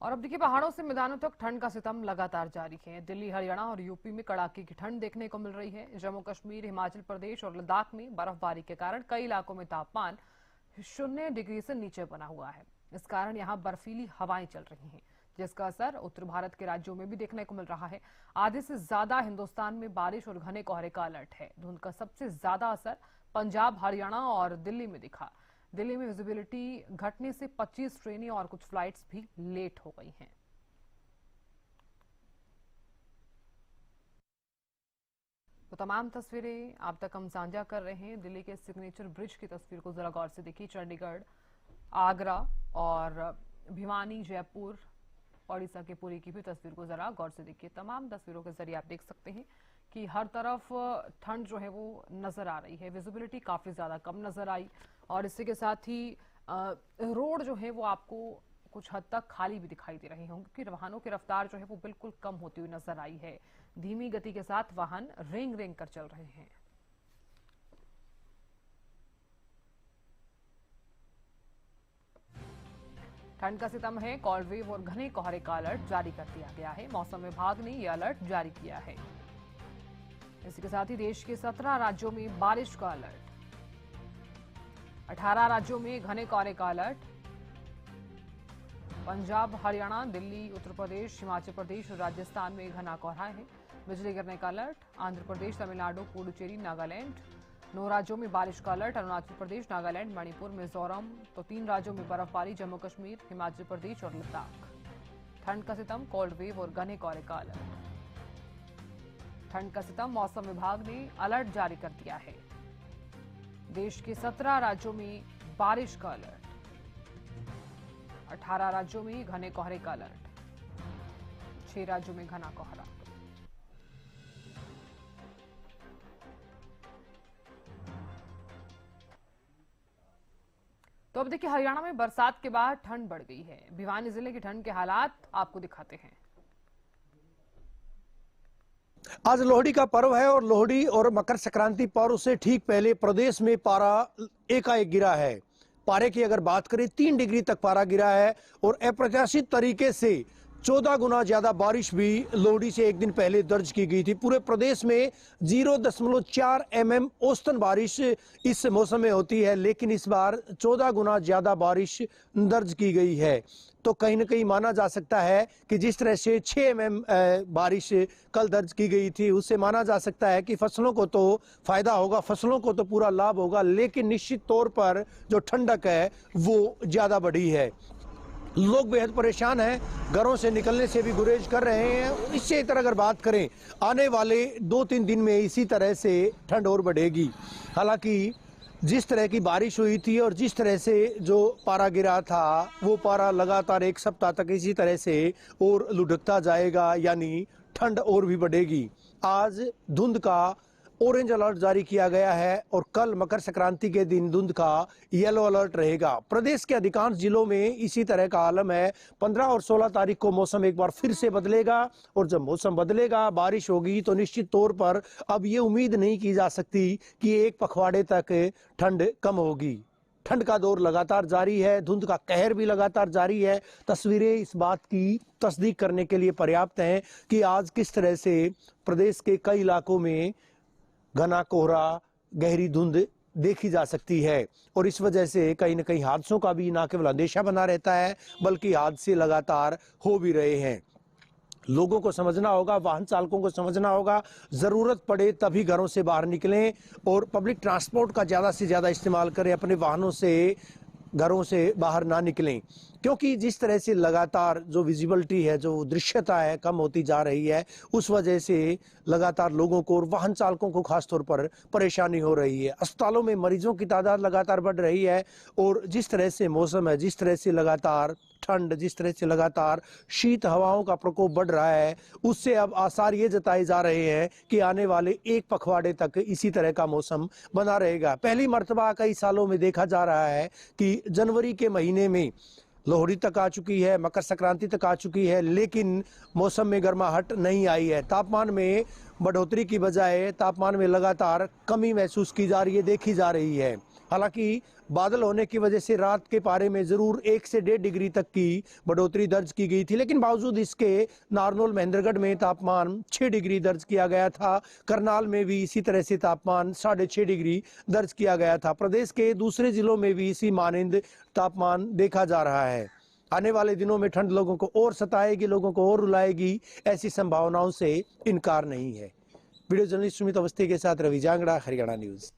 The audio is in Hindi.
और अब देखिए पहाड़ों से मैदानों तक ठंड का सितम लगातार जारी है। दिल्ली, हरियाणा और यूपी में कड़ाके की ठंड देखने को मिल रही है। जम्मू कश्मीर, हिमाचल प्रदेश और लद्दाख में बर्फबारी के कारण कई इलाकों में तापमान 0 डिग्री से नीचे बना हुआ है। इस कारण यहाँ बर्फीली हवाएं चल रही हैं, जिसका असर उत्तर भारत के राज्यों में भी देखने को मिल रहा है। आधे से ज्यादा हिंदुस्तान में बारिश और घने कोहरे का अलर्ट है। धुंध का सबसे ज्यादा असर पंजाब, हरियाणा और दिल्ली में दिखा। दिल्ली में विजिबिलिटी घटने से 25 ट्रेनें और कुछ फ्लाइट्स भी लेट हो गई हैं। तो तमाम तस्वीरें आप तक हम साझा कर रहे हैं। दिल्ली के सिग्नेचर ब्रिज की तस्वीर को जरा गौर से देखिए। चंडीगढ़, आगरा और भिवानी, जयपुर, ओडिशा के पुरी की भी तस्वीर को जरा गौर से देखिए। तमाम तस्वीरों के जरिए आप देख सकते हैं कि हर तरफ ठंड जो है वो नजर आ रही है। विजिबिलिटी काफी ज्यादा कम नजर आई और इसी के साथ ही रोड जो है वो आपको कुछ हद तक खाली भी दिखाई दे रहे होंगे, क्योंकि वाहनों की रफ्तार जो है वो बिल्कुल कम होती हुई नजर आई है। धीमी गति के साथ वाहन रेंग रेंग कर चल रहे हैं। ठंड का सितम है। कोल्ड वेव और घने कोहरे का अलर्ट जारी कर दिया गया है। मौसम विभाग ने यह अलर्ट जारी किया है। इसी के साथ ही देश के 17 राज्यों में बारिश का अलर्ट, 18 राज्यों में घने कोहरे का अलर्ट। पंजाब, हरियाणा, दिल्ली, उत्तर प्रदेश, हिमाचल प्रदेश और राजस्थान में घना कोहरा है। बिजली गिरने का अलर्ट। आंध्र प्रदेश, तमिलनाडु, पुडुचेरी, नागालैंड, 9 राज्यों में बारिश का अलर्ट। अरुणाचल प्रदेश, नागालैंड, मणिपुर, मिजोरम, तो 3 राज्यों में बर्फबारी। जम्मू कश्मीर, हिमाचल प्रदेश और लद्दाख। ठंड का सितम, कोल्ड वेव और घने कोहरे का अलर्ट। ठंड का सितम, मौसम विभाग ने अलर्ट जारी कर दिया है। देश के 17 राज्यों में बारिश का अलर्ट, 18 राज्यों में घने कोहरे का अलर्ट, 6 राज्यों में घना कोहरा। तो अब देखिए हरियाणा में बरसात के बाद ठंड बढ़ गई है। भिवानी जिले की ठंड के हालात आपको दिखाते हैं। आज लोहड़ी का पर्व है और लोहड़ी और मकर संक्रांति पर्व से ठीक पहले प्रदेश में पारा एकाएक गिरा है। पारे की अगर बात करें 3 डिग्री तक पारा गिरा है और अप्रत्याशित तरीके से 14 गुना ज्यादा बारिश भी लोहड़ी से एक दिन पहले दर्ज की गई थी। पूरे प्रदेश में 0.4 mm औसतन बारिश इस मौसम में होती है, लेकिन इस बार 14 गुना ज्यादा बारिश दर्ज की गई है। तो कहीं ना कहीं माना जा सकता है कि जिस तरह से 6 mm बारिश कल दर्ज की गई थी, उससे माना जा सकता है कि फसलों को तो फायदा होगा, फसलों को तो पूरा लाभ होगा, लेकिन निश्चित तौर पर जो ठंडक है वो ज्यादा बढ़ी है। लोग बेहद परेशान हैं, घरों से निकलने से भी गुरेज कर रहे हैं। इससे तरह अगर बात करें आने वाले 2-3 दिन में इसी तरह से ठंड और बढ़ेगी। हालांकि जिस तरह की बारिश हुई थी और जिस तरह से जो पारा गिरा था, वो पारा लगातार 1 सप्ताह तक इसी तरह से और लुढ़कता जाएगा, यानी ठंड और भी बढ़ेगी। आज धुंध का ऑरेंज अलर्ट जारी किया गया है और कल मकर संक्रांति के दिन धुंध का येलो अलर्ट रहेगा। प्रदेश के अधिकांश जिलों में इसी तरह का आलम है। 15 और 16 तारीख को मौसम एक बार फिर से बदलेगा और जब मौसम बदलेगा, बारिश होगी, तो निश्चित तौर पर अब ये उम्मीद नहीं की जा सकती कि एक पखवाड़े तक ठंड कम होगी। ठंड का दौर लगातार जारी है, धुंध का कहर भी लगातार जारी है। तस्वीरें इस बात की तस्दीक करने के लिए पर्याप्त हैं कि आज किस तरह से प्रदेश के कई इलाकों में घना कोहरा, गहरी धुंध देखी जा सकती है और इस वजह से कहीं न कहीं हादसों का भी न केवल अंदेशा बना रहता है, बल्कि हादसे लगातार हो भी रहे हैं। लोगों को समझना होगा, वाहन चालकों को समझना होगा, ज़रूरत पड़े तभी घरों से बाहर निकलें और पब्लिक ट्रांसपोर्ट का ज़्यादा से ज़्यादा इस्तेमाल करें। अपने वाहनों से घरों से बाहर ना निकलें, क्योंकि जिस तरह से लगातार जो विजिबिलिटी है, जो दृश्यता है, कम होती जा रही है, उस वजह से लगातार लोगों को और वाहन चालकों को खासतौर पर परेशानी हो रही है। अस्पतालों में मरीजों की तादाद लगातार बढ़ रही है और जिस तरह से मौसम है, जिस तरह से लगातार ठंड, जिस तरह से लगातार शीत हवाओं का प्रकोप बढ़ रहा है, उससे अब आसार ये जताए जा रहे हैं कि आने वाले एक पखवाड़े तक इसी तरह का मौसम बना रहेगा। पहली मर्तबा कई सालों में देखा जा रहा है कि जनवरी के महीने में लोहड़ी तक आ चुकी है, मकर संक्रांति तक आ चुकी है, लेकिन मौसम में गर्माहट नहीं आई है। तापमान में बढ़ोतरी की बजाय तापमान में लगातार कमी महसूस की जा रही है, देखी जा रही है। हालांकि बादल होने की वजह से रात के पारे में जरूर 1 से 1.5 डिग्री तक की बढ़ोतरी दर्ज की गई थी, लेकिन बावजूद इसके नारनौल महेंद्रगढ़ में तापमान 6 डिग्री दर्ज किया गया था। करनाल में भी इसी तरह से तापमान 6.5 डिग्री दर्ज किया गया था। प्रदेश के दूसरे जिलों में भी इसी मानंद तापमान देखा जा रहा है। आने वाले दिनों में ठंड लोगों को और सताएगी, लोगों को और रुलाएगी, ऐसी संभावनाओं से इनकार नहीं है। वीडियो जर्नलिस्ट सुमित अवस्थी के साथ रवि जांगड़ा, हरियाणा न्यूज।